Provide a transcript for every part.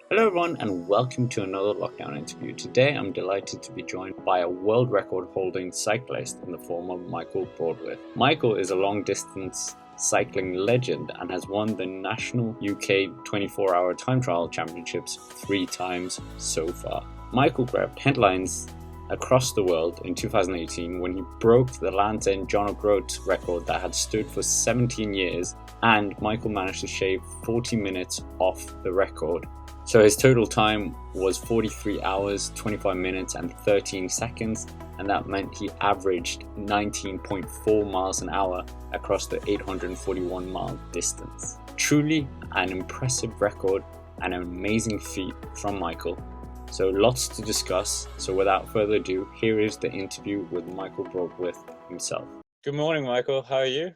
Hello, everyone, and welcome to another lockdown interview. Today, I'm delighted to be joined by a world record holding cyclist in the form of Michael Broadwith. Michael is a long distance cycling legend and has won the national UK 24-hour time trial championships 3 times so far. Michael grabbed headlines across the world in 2018 when he broke the Land's End John O'Groats record that had stood for 17 years, and Michael managed to shave 40 minutes off the record. So his total time was 43 hours, 25 minutes and 13 seconds, and that meant he averaged 19.4 miles an hour across the 841 mile distance. Truly an impressive record and an amazing feat from Michael. So lots to discuss. So without further ado, here is the interview with Michael Broadwith himself. Good morning, Michael. How are you?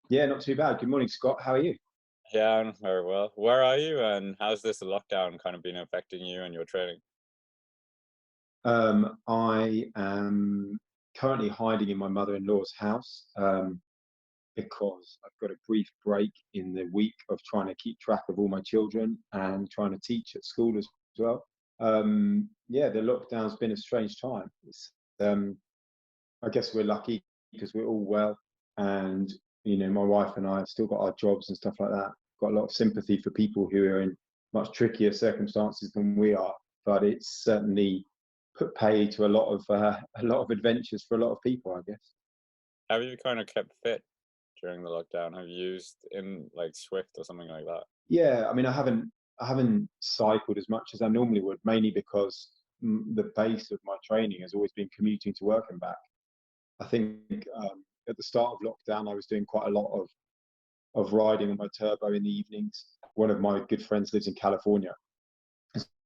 Yeah, not too bad. Good morning, Scott. How are you? Yeah, I'm very well. Where are you, and how's this lockdown kind of been affecting you and your training? I am currently hiding in my mother-in-law's house because I've got a brief break in the week of trying to keep track of all my children and trying to teach at school as well. Yeah, the lockdown's been a strange time. I guess we're lucky because we're all well, and my wife and I have still got our jobs and stuff like that. Got a lot of sympathy for people who are in much trickier circumstances than we are, but it's certainly put pay to a lot of adventures for a lot of people, I guess. Have you kind of kept fit during the lockdown? Have you used in like Swift or something like that? Yeah, I mean, I haven't cycled as much as I normally would, mainly because the base of my training has always been commuting to work and back. I think at the start of lockdown, I was doing quite a lot of riding on my turbo in the evenings. One of my good friends lives in California,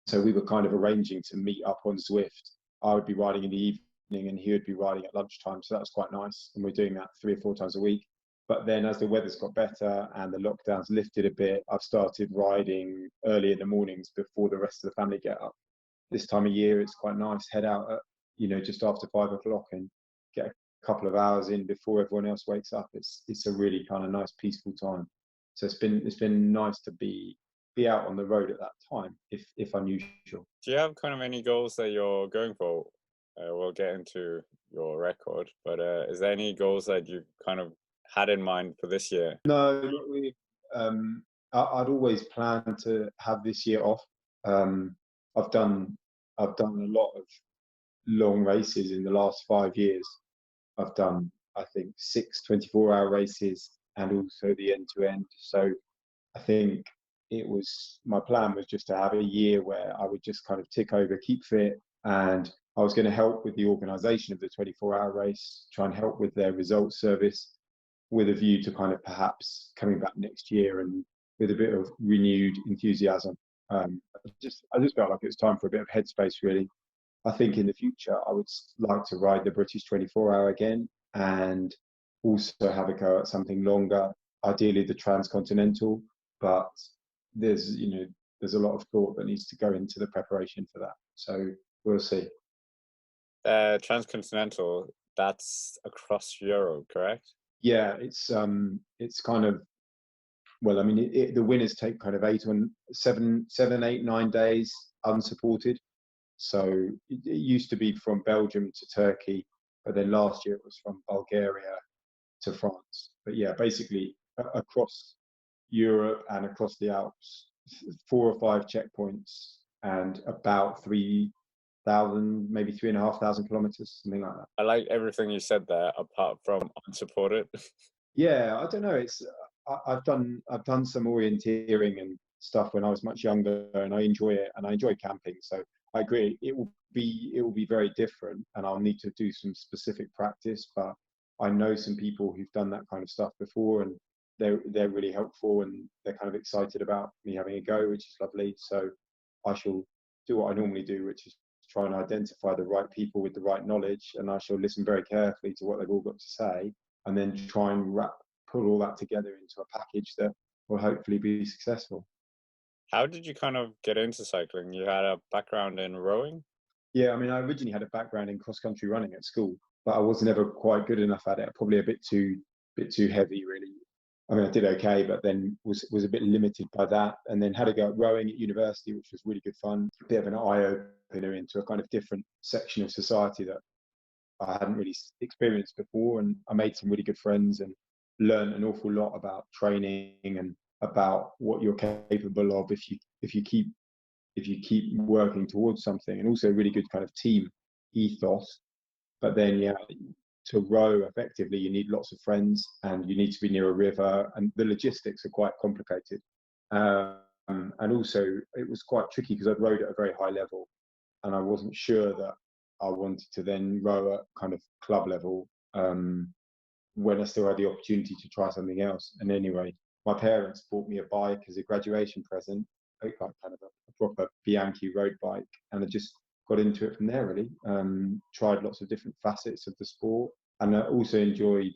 so we were kind of arranging to meet up on Zwift. I would be riding in the evening and he would be riding at lunchtime, so that was quite nice. And we're doing that 3 or 4 times a week. But then as the weather's got better and the lockdown's lifted a bit, I've started riding early in the mornings before the rest of the family get up. This time of year, it's quite nice. Head out at, just after 5 o'clock and get a couple of hours in before everyone else wakes up. It's a really kind of nice, peaceful time. So it's been nice to be out on the road at that time, if unusual. Do you have kind of any goals that you're going for? We'll get into your record, but is there any goals that you kind of had in mind for this year? No, not really. I'd always planned to have this year off. Um, I've done I've done a lot of long races in the last 5 years. I've done, I think, 6 24-hour races and also the end to end. So I think my plan was just to have a year where I would just kind of tick over, keep fit, and I was going to help with the organisation of the 24-hour race, try and help with their results service, with a view to kind of perhaps coming back next year and with a bit of renewed enthusiasm. I just felt like it was time for a bit of headspace, really. I think in the future I would like to ride the British 24-hour again and also have a go at something longer, ideally the transcontinental. But there's a lot of thought that needs to go into the preparation for that. So we'll see. Transcontinental, that's across Europe, correct? Yeah, it's kind of, well, I mean, the winners take kind of 8 9 days unsupported. So it used to be from Belgium to Turkey, but then last year it was from Bulgaria to France. But yeah, basically across Europe and across the Alps, 4 or 5 checkpoints and about 3,000, maybe 3,500 kilometers, something like that. I like everything you said there, apart from unsupported. Yeah, I don't know. I've done some orienteering and stuff when I was much younger, and I enjoy it, and I enjoy camping. So I agree, it will be very different, and I'll need to do some specific practice. But I know some people who've done that kind of stuff before, and they're really helpful, and they're kind of excited about me having a go, which is lovely. So I shall do what I normally do, which is try and identify the right people with the right knowledge, and I shall listen very carefully to what they've all got to say, and then try and put all that together into a package that will hopefully be successful. How did you kind of get into cycling? You had a background in rowing? Yeah, I mean, I originally had a background in cross country running at school, but I was never quite good enough at it. Probably a bit too heavy, really. I mean, I did okay, but then was a bit limited by that. And then had to go rowing at university, which was really good fun. A bit of an eye opener into a kind of different section of society that I hadn't really experienced before. And I made some really good friends and learned an awful lot about training and about what you're capable of if you keep working towards something, and also a really good kind of team ethos. But then, yeah, to row effectively, you need lots of friends and you need to be near a river, and the logistics are quite complicated. And also, it was quite tricky because I'd rowed at a very high level, and I wasn't sure that I wanted to then row at kind of club level when I still had the opportunity to try something else. And anyway, my parents bought me a bike as a graduation present, like kind of a proper Bianchi road bike, and I just got into it from there. Really, tried lots of different facets of the sport, and I also enjoyed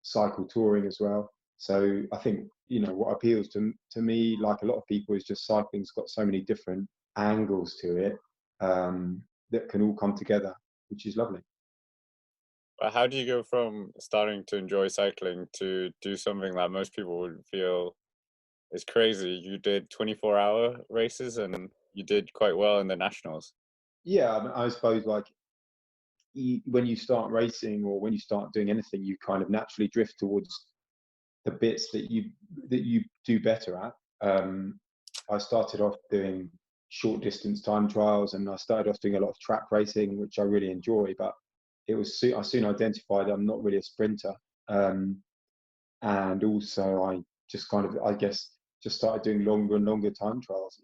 cycle touring as well. So I think what appeals to me, like a lot of people, is just cycling's got so many different angles to it that can all come together, which is lovely. But how do you go from starting to enjoy cycling to do something that most people would feel is crazy? You did 24-hour races and you did quite well in the nationals. Yeah, I suppose like when you start racing or when you start doing anything, you kind of naturally drift towards the bits that you do better at. I started off doing short distance time trials, and I started off doing a lot of track racing, which I really enjoy. But I soon identified I'm not really a sprinter, and also I just kind of, I guess, just started doing longer and longer time trials.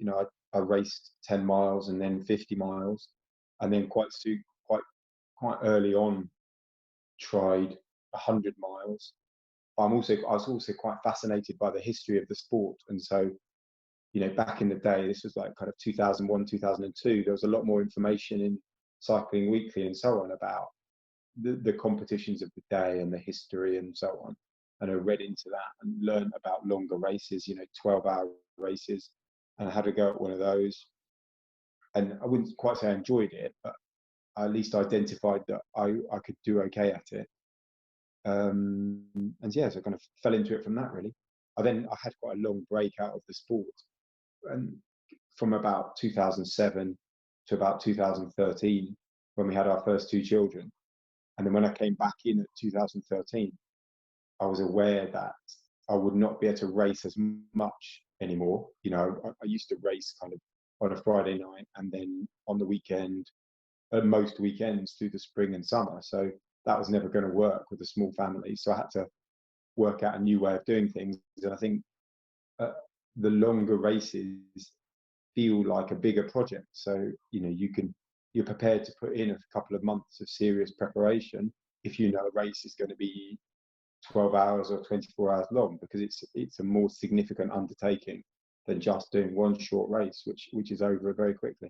I raced 10 miles and then 50 miles, and then quite early on tried 100 miles. I was also quite fascinated by the history of the sport, and so back in the day, this was like kind of 2001, 2002. There was a lot more information in Cycling Weekly and so on about the competitions of the day and the history and so on. And I read into that and learned about longer races, 12-hour races, and I had to go at one of those. And I wouldn't quite say I enjoyed it, but I at least identified that I could do okay at it. And yeah, so I kind of fell into it from that really. I had quite a long break out of the sport, and from about 2007 to about 2013, when we had our first two children. And then when I came back in at 2013, I was aware that I would not be able to race as much anymore. I used to race kind of on a Friday night and then on the weekend, most weekends through the spring and summer. So that was never going to work with a small family. So I had to work out a new way of doing things. And I think the longer races feel like a bigger project. So, you're prepared to put in a couple of months of serious preparation if you know a race is going to be 12 hours or 24 hours long, because it's a more significant undertaking than just doing one short race, which is over very quickly.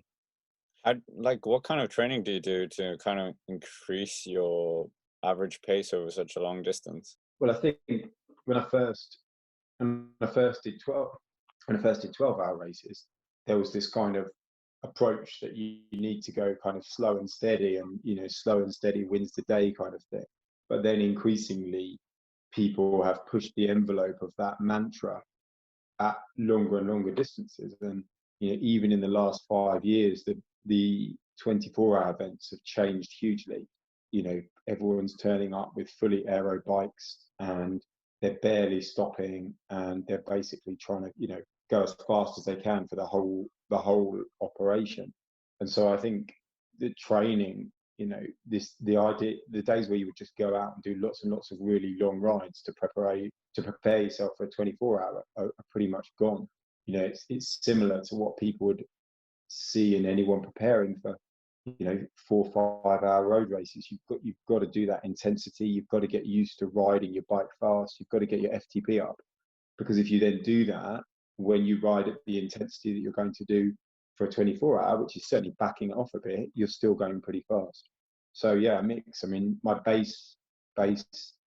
What kind of training do you do to kind of increase your average pace over such a long distance? Well, I think when I first when I first did 12-hour races, there was this kind of approach that you need to go kind of slow and steady, and slow and steady wins the day kind of thing. But then increasingly, people have pushed the envelope of that mantra at longer and longer distances. And even in the last 5 years, the 24-hour events have changed hugely. Everyone's turning up with fully aero bikes, and they're barely stopping, and they're basically trying to go as fast as they can for the whole operation. And so I think the training, the idea, the days where you would just go out and do lots and lots of really long rides to prepare yourself for a 24-hour are pretty much gone. It's similar to what people would see in anyone preparing for 4 or 5 hour road races. You've got to do that intensity. You've got to get used to riding your bike fast. You've got to get your FTP up, because if you then do that when you ride at the intensity that you're going to do for a 24-hour, which is certainly backing it off a bit, you're still going pretty fast. So yeah, a mix. I mean, my base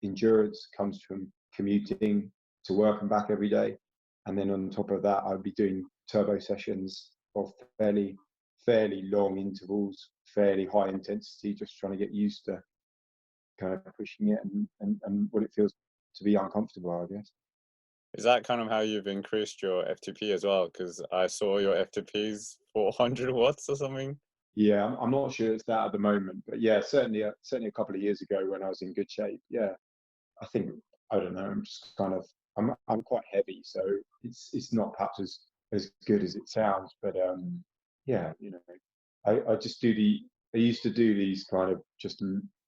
endurance comes from commuting to work and back every day, and then on top of that, I'd be doing turbo sessions of fairly long intervals, fairly high intensity, just trying to get used to kind of pushing it and what it feels to be uncomfortable, I guess. Is that kind of how you've increased your FTP as well? Because I saw your FTP's 400 watts or something. Yeah, I'm not sure it's that at the moment, but yeah, certainly a couple of years ago when I was in good shape. Yeah, I think I don't know. I'm just kind of I'm quite heavy, so it's not perhaps as good as it sounds. But yeah, I just do the I used to do these kind of just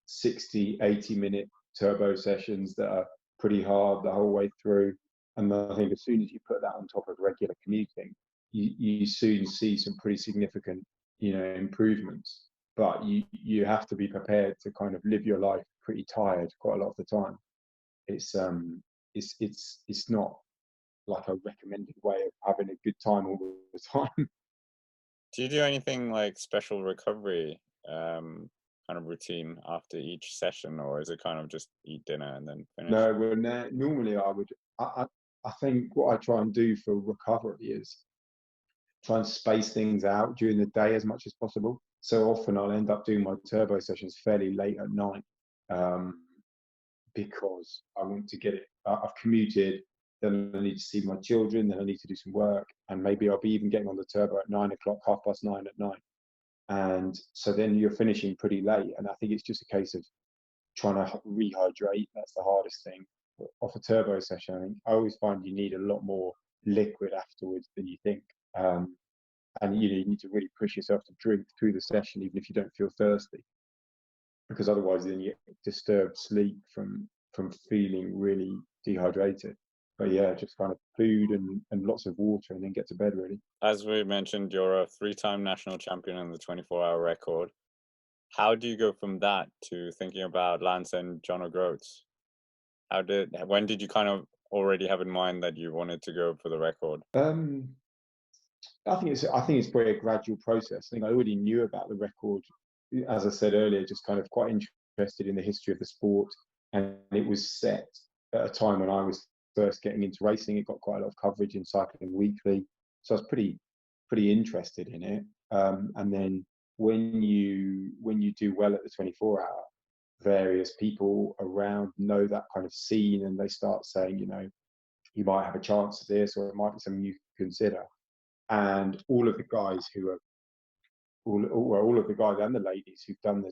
60, 80 minute turbo sessions that are pretty hard the whole way through. And I think as soon as you put that on top of regular commuting, you soon see some pretty significant, improvements. But you have to be prepared to kind of live your life pretty tired quite a lot of the time. It's it's not like a recommended way of having a good time all the time. Do you do anything like special recovery kind of routine after each session, or is it kind of just eat dinner and then finish? No, well, normally I would. I think what I try and do for recovery is try and space things out during the day as much as possible. So often I'll end up doing my turbo sessions fairly late at night, um, because I want to get it. I've commuted, then I need to see my children, then I need to do some work, and maybe I'll be even getting on the turbo at 9 o'clock, 9:30 at night. And so then you're finishing pretty late. And I think it's just a case of trying to rehydrate. That's the hardest thing. Off a turbo session, I always find you need a lot more liquid afterwards than you think. Um, and you need to really push yourself to drink through the session, even if you don't feel thirsty, because otherwise then you disturb sleep from feeling really dehydrated. But yeah, just kind of food and lots of water, and then get to bed really. As we mentioned, you're a three-time national champion in the 24-hour record. How do you go from that to thinking about Lance and John O'Groats? When did you kind of already have in mind that you wanted to go for the record? Um, I think it's probably a gradual process. I think I already knew about the record, as I said earlier, just kind of quite interested in the history of the sport, and it was set at a time when I was first getting into racing. It got quite a lot of coverage in Cycling Weekly, so I was pretty interested in it. And then when you do well at the 24 hour, various people around know that kind of scene, and they start saying, you might have a chance at this, or it might be something you consider. And all of the guys who are all of the guys and the ladies who've done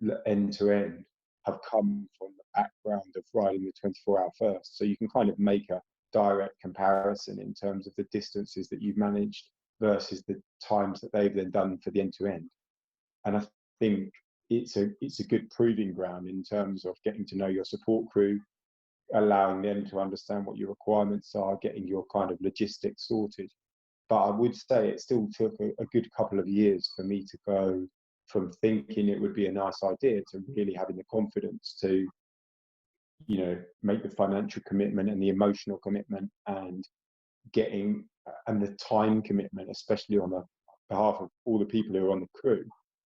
the end to end have come from the background of riding the 24 hour first. So you can kind of make a direct comparison in terms of the distances that you've managed versus the times that they've then done for the end to end. And I think it's a good proving ground in terms of getting to know your support crew, allowing them to understand what your requirements are, getting your kind of logistics sorted. But I would say it still took a good couple of years for me to go from thinking it would be a nice idea to really having the confidence to, make the financial commitment and the emotional commitment, and getting and the time commitment, especially on the behalf of all the people who are on the crew,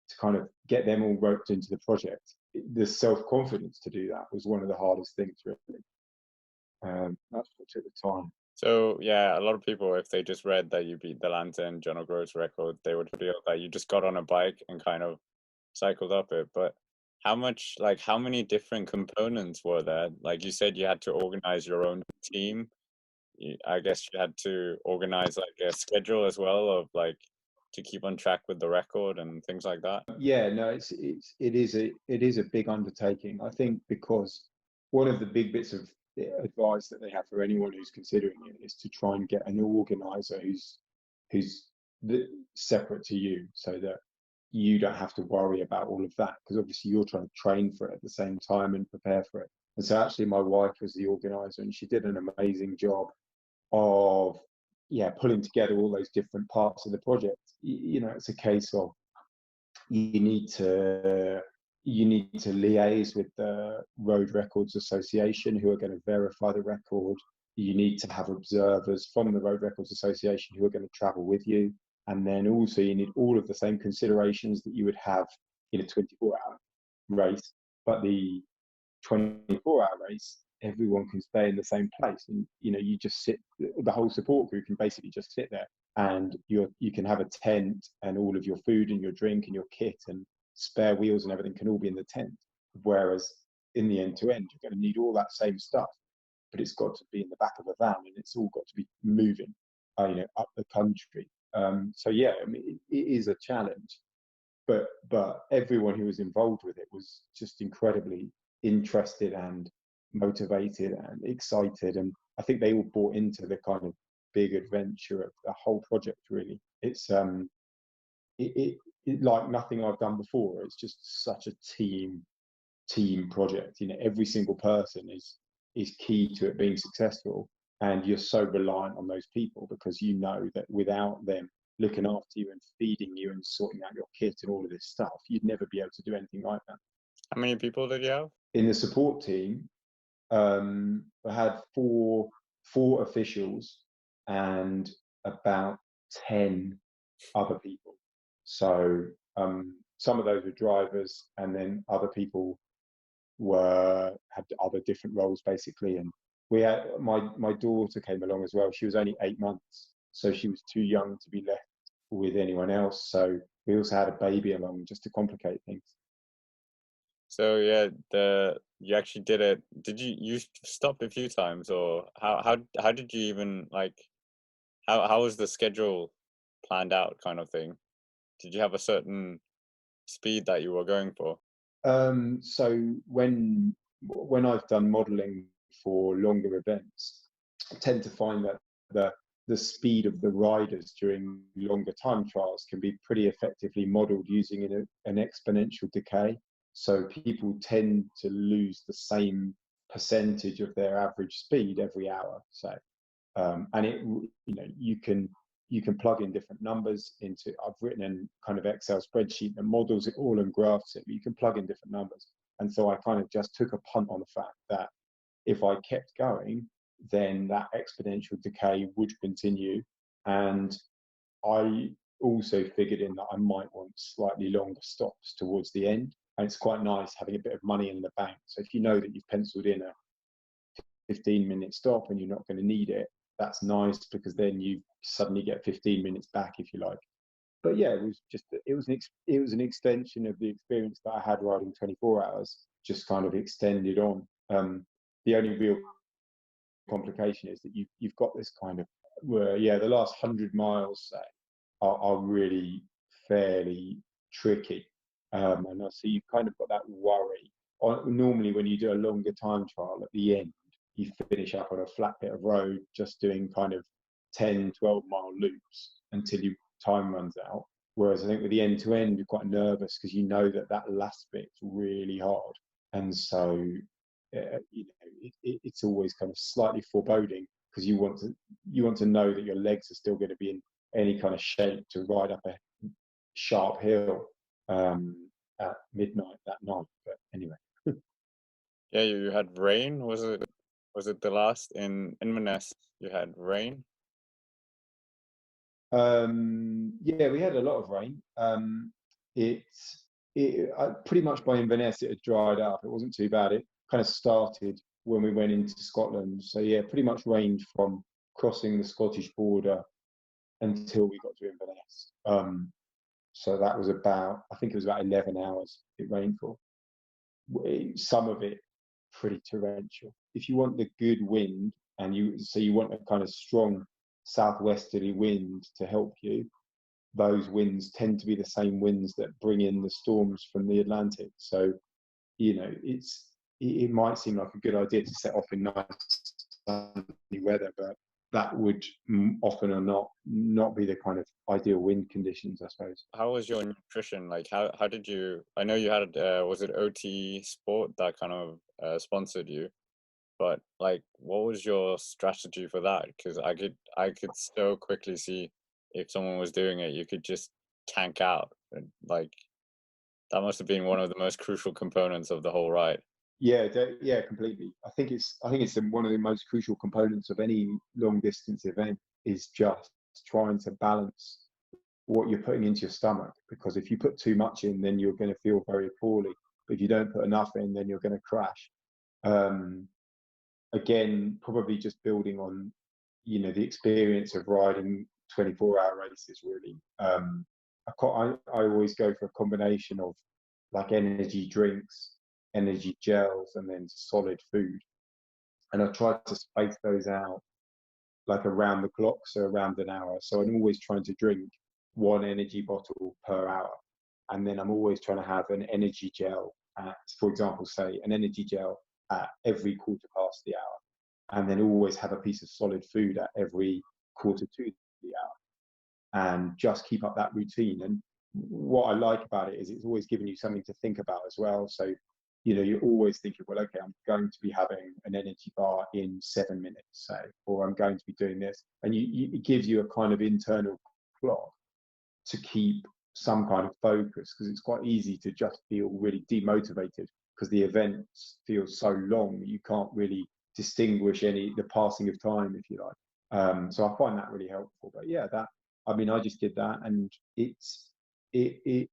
to kind of get them all roped into the project. The self-confidence to do that was one of the hardest things, really. That's what took the time. So yeah, a lot of people, if they just read that you beat the Lance and John O'Groats record, they would feel that you just got on a bike and kind of cycled up it. But how many different components were there? Like you said, you had to organize your own team. I guess you had to organize like a schedule as well of like to keep on track with the record and things like that. Yeah, no, it is a big undertaking. I think because one of the big bits of advice that they have for anyone who's considering it is to try and get an organizer who's separate to you, so that you don't have to worry about all of that, because obviously you're trying to train for it at the same time and prepare for it. And so actually my wife was the organizer, and she did an amazing job of, yeah, pulling together all those different parts of the project. It's a case of you need to liaise with the Road Records Association, who are going to verify the record. You need to have observers from the Road Records Association who are going to travel with you. And then also you need all of the same considerations that you would have in a 24-hour race. But the 24-hour race, everyone can stay in the same place, and you just sit. The whole support group can basically just sit there, and you can have a tent, and all of your food and your drink and your kit and spare wheels and everything can all be in the tent. Whereas in the end to end, you're going to need all that same stuff, but it's got to be in the back of a van, and it's all got to be moving, up the country. So yeah, I mean, it is a challenge, but everyone who was involved with it was just incredibly interested and motivated and excited, and I think they all bought into the kind of big adventure of the whole project. Really, it's like nothing I've done before. It's just such a team project. Every single person is key to it being successful, and you're so reliant on those people, because you know that without them looking after you and feeding you and sorting out your kit and all of this stuff, you'd never be able to do anything like that. How many people did you have? In the support team, I had four officials and about 10 other people. So some of those were drivers, and then other people had other different roles basically. And we had my daughter came along as well. She was only 8 months, so she was too young to be left with anyone else. So we also had a baby along just to complicate things. So yeah, you actually did it. Did you stopped a few times, or how did you even like how was the schedule planned out kind of thing? Did you have a certain speed that you were going for? So when I've done modelling for longer events, I tend to find that the speed of the riders during longer time trials can be pretty effectively modelled using an exponential decay. So people tend to lose the same percentage of their average speed every hour, say. And you can plug in different numbers into. I've written in kind of Excel spreadsheet that models it all and graphs it, but you can plug in different numbers. And so I kind of just took a punt on the fact that if I kept going, then that exponential decay would continue. And I also figured in that I might want slightly longer stops towards the end. And it's quite nice having a bit of money in the bank. So if you know that you've penciled in a 15-minute stop and you're not going to need it, that's nice, because then you suddenly get 15 minutes back, if you like. But yeah, it was an extension of the experience that I had riding 24 hours, just kind of extended on. The only real complication is that you've got this kind of the last 100 miles are really fairly tricky, and so you've kind of got that worry. Normally, when you do a longer time trial at the end, you finish up on a flat bit of road, just doing kind of 10-12 mile loops until your time runs out. Whereas I think with the end to end, you're quite nervous because you know that last bit's really hard, and so it's always kind of slightly foreboding, because you want to know that your legs are still going to be in any kind of shape to ride up a sharp hill at midnight that night. But anyway. Yeah, you had rain. Was it the last in Inverness? You had rain. Yeah, we had a lot of rain. Pretty much by Inverness it had dried up. It wasn't too bad. It kind of started when we went into Scotland. So yeah, pretty much rained from crossing the Scottish border until we got to Inverness. So that was I think it was about 11 hours it rained for. Some of it pretty torrential. If you want the good wind, and you want a kind of strong southwesterly wind to help you, those winds tend to be the same winds that bring in the storms from the Atlantic. So, it might seem like a good idea to set off in nice sunny weather, but that would often or not be the kind of ideal wind conditions, I suppose. How was your nutrition? Like, how did you? I know you had was it OT Sport that kind of sponsored you, but like, what was your strategy for that? Because I could so quickly see if someone was doing it, you could just tank out. And, like, that must have been one of the most crucial components of the whole ride. Yeah, completely. I think it's one of the most crucial components of any long distance event, is just trying to balance what you're putting into your stomach, because if you put too much in, then you're going to feel very poorly. But if you don't put enough in, then you're going to crash. Again, probably just building on the experience of riding 24-hour races, really. I always go for a combination of like energy drinks, energy gels, and then solid food. and I tried to space those out like around the clock, so around an hour. So I'm always trying to drink one energy bottle per hour, and then I'm always trying to have an energy gel at, for example, say an energy gel at every quarter past the hour, and then always have a piece of solid food at every quarter to the hour, and just keep up that routine. And what I like about it is it's always giving you something to think about as well. So, you're always thinking, well, okay, I'm going to be having an energy bar in 7 minutes, say, or I'm going to be doing this. And it gives you a kind of internal clock to keep some kind of focus, because it's quite easy to just feel really demotivated because the events feel so long that you can't really distinguish the passing of time, if you like. So I find that really helpful. But yeah, I just did that, and it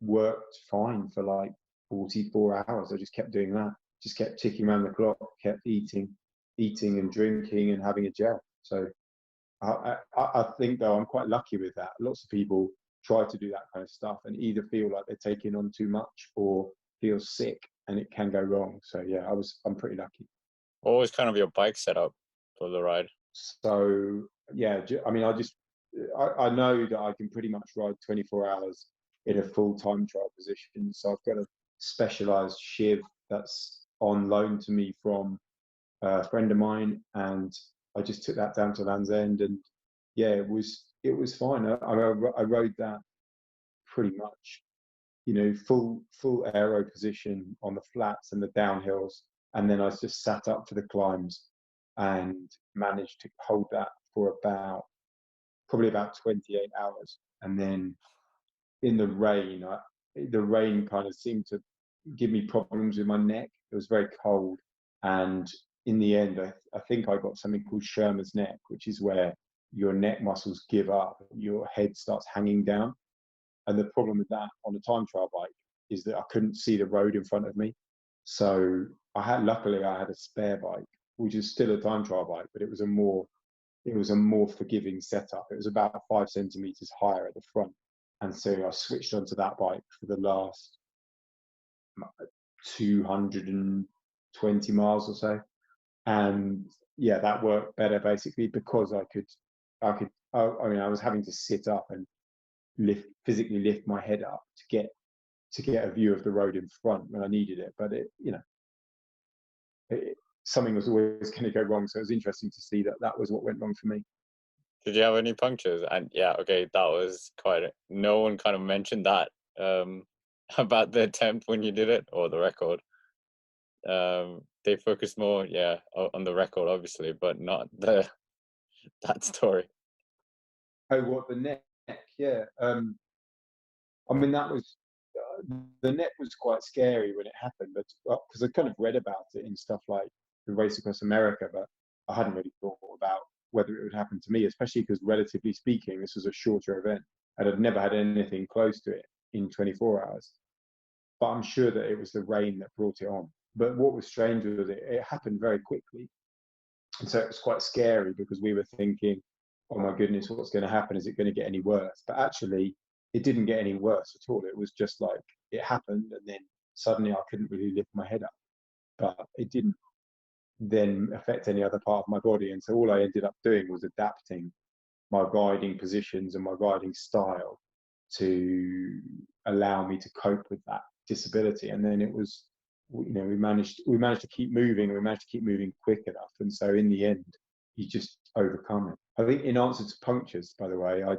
worked fine for like 44 hours. I just kept doing that, just kept ticking around the clock, kept eating and drinking and having a gel. So I think, though, I'm quite lucky with that. Lots of people try to do that kind of stuff and either feel like they're taking on too much or feel sick, and it can go wrong. So yeah, I'm pretty lucky. What was kind of your bike setup for the ride? So yeah, I know that I can pretty much ride 24 hours in a full time trial position. So I've got a specialized shiv that's on loan to me from a friend of mine, and I just took that down to Land's End, and yeah, it was fine. I rode that pretty much, full aero position on the flats and the downhills, and then I just sat up for the climbs and managed to hold that for probably about 28 hours. And then in the rain, the rain kind of seemed to give me problems with my neck. It was very cold, and in the end, I think I got something called Schirmer's neck, which is where your neck muscles give up, your head starts hanging down. And the problem with that on a time trial bike is that I couldn't see the road in front of me. So luckily I had a spare bike, which is still a time trial bike, but it was a more forgiving setup. It was about 5 centimeters higher at the front. And so I switched onto that bike for the last 220 miles or so. And yeah, that worked better basically because I was having to sit up and physically lift my head up to get a view of the road in front when I needed it. But something was always going to go wrong. So it was interesting to see that was what went wrong for me. Did you have any punctures? And yeah, okay, that was no one kind of mentioned that about the attempt when you did it, or the record. They focused more, on the record, obviously, but not that story. Oh, what, the neck? Yeah. That was the neck was quite scary when it happened, but because I kind of read about it in stuff like the Race Across America, but I hadn't really thought about whether it would happen to me, especially because, relatively speaking, this was a shorter event and I'd never had anything close to it in 24 hours. But I'm sure that it was the rain that brought it on. But what was strange was it happened very quickly. And so it was quite scary because we were thinking, oh my goodness, what's going to happen? Is it going to get any worse? But actually, it didn't get any worse at all. It was just like it happened, and then suddenly I couldn't really lift my head up. But it didn't then affect any other part of my body. And so all I ended up doing was adapting my riding positions and my riding style to allow me to cope with that disability. And then it was, we managed to keep moving. We managed to keep moving quick enough. And so in the end, you just overcome it. I think in answer to punctures, by the way, I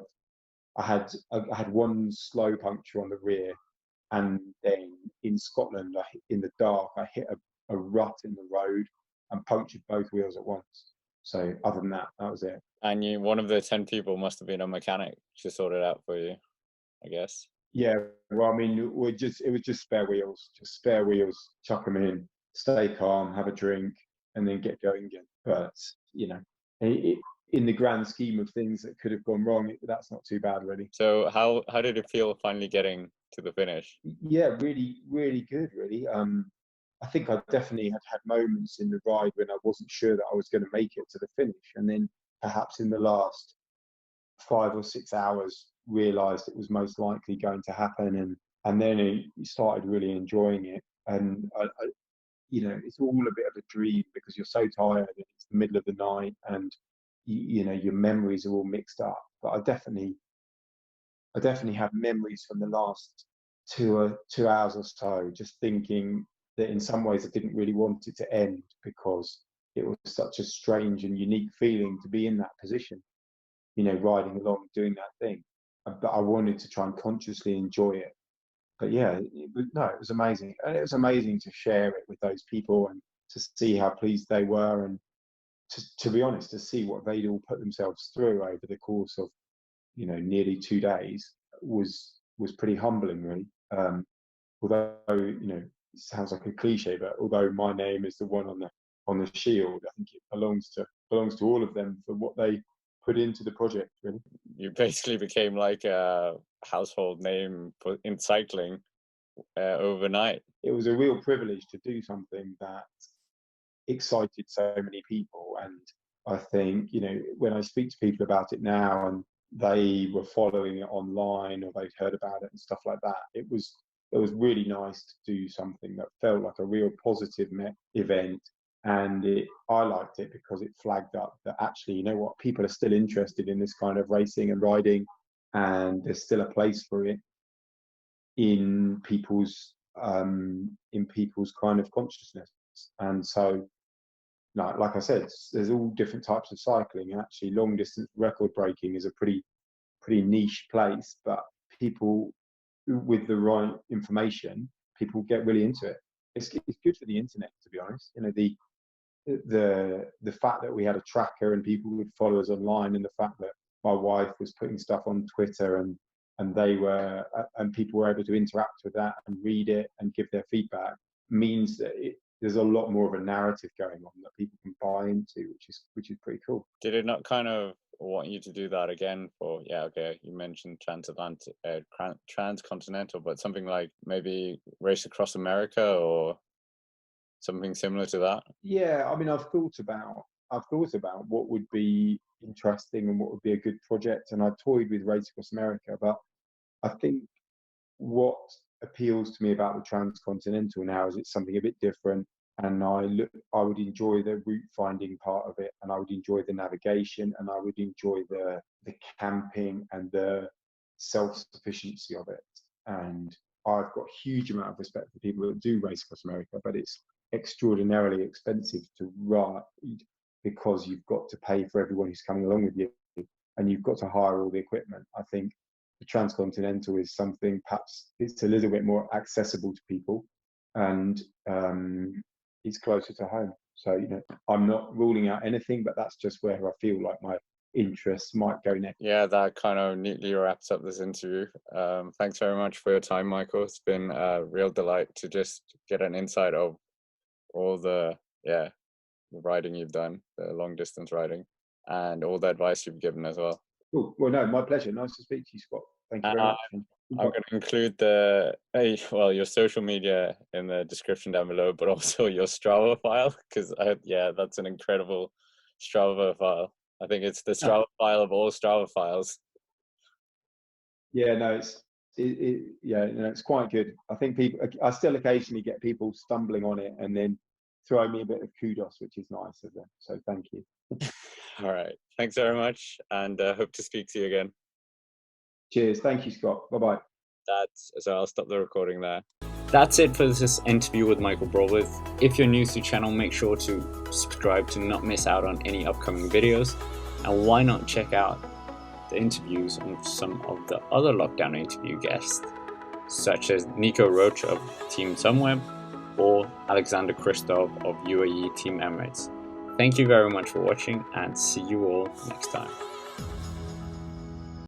had one slow puncture on the rear, and then in Scotland, in the dark, I hit a rut in the road and punctured both wheels at once. So other than that, that was it. And one of the 10 people must have been a mechanic to sort it out for you, I guess. Yeah, well, it was just spare wheels, chuck them in, stay calm, have a drink, and then get going again. But in the grand scheme of things that could have gone wrong, that's not too bad, really. So how did it feel finally getting to the finish? Yeah, really, really good, really. I think I definitely had moments in the ride when I wasn't sure that I was going to make it to the finish, and then perhaps in the last 5 or 6 hours realised it was most likely going to happen, and then he started really enjoying it. And it's all a bit of a dream because you're so tired and it's the middle of the night and your memories are all mixed up. But I definitely have memories from the last 2 hours or so, just thinking that in some ways I didn't really want it to end because it was such a strange and unique feeling to be in that position, riding along, doing that thing. But I wanted to try and consciously enjoy it. But yeah, it was amazing. And it was amazing to share it with those people and to see how pleased they were. And to be honest, to see what they'd all put themselves through over the course of, nearly 2 days was pretty humbling, really. Although, it sounds like a cliche, but although my name is the one on the shield, I think it belongs to all of them for what they put into the project, really. You basically became like a household name in cycling overnight. It was a real privilege to do something that excited so many people. And I think, when I speak to people about it now and they were following it online or they'd heard about it and stuff like that, it was really nice to do something that felt like a real positive event. And I liked it because it flagged up that actually, people are still interested in this kind of racing and riding, and there's still a place for it in people's kind of consciousness. And so, like I said, there's all different types of cycling, and actually long distance record breaking is a pretty niche place, but people with the right information, people get really into it. It's good for the internet, to be honest. The fact that we had a tracker and people would follow us online, and the fact that my wife was putting stuff on Twitter and people were able to interact with that and read it and give their feedback, means that there's a lot more of a narrative going on that people can buy into, which is pretty cool. Did it not kind of want you to do that again for, you mentioned transcontinental, but something like maybe race across America or something similar to that? Yeah, I mean, I've thought about what would be interesting and what would be a good project, and I've toyed with Race Across America, but I think what appeals to me about the transcontinental now is it's something a bit different, and I would enjoy the route finding part of it, and I would enjoy the navigation, and I would enjoy the camping and the self-sufficiency of it. And I've got a huge amount of respect for people that do Race Across America, but it's extraordinarily expensive to ride because you've got to pay for everyone who's coming along with you, and you've got to hire all the equipment. I think the transcontinental is something, perhaps it's a little bit more accessible to people, and it's closer to home. So, I'm not ruling out anything, but that's just where I feel like my interests might go next. Yeah, that kind of neatly wraps up this interview. Thanks very much for your time, Michael. It's been a real delight to just get an insight of all the riding you've done, the long distance riding, and all the advice you've given as well. Cool. Well, no, my pleasure. Nice to speak to you, Scott. Thank you very much. I'm going to include your social media in the description down below, but also your Strava file, because that's an incredible Strava file. I think it's the Strava file of all Strava files. Yeah, no, it's quite good. I think I still occasionally get people stumbling on it and then throwing me a bit of kudos, which is nice of them. So thank you. All right. Thanks very much, and hope to speak to you again. Cheers. Thank you, Scott. Bye-bye. So I'll stop the recording there. That's it for this interview with Michael Broadwith. If you're new to the channel, make sure to subscribe to not miss out on any upcoming videos. And why not check out the interviews on some of the other lockdown interview guests, such as Nico Roach of Team Sunweb or Alexander Christoph of UAE Team Emirates. Thank you very much for watching, and see you all next time.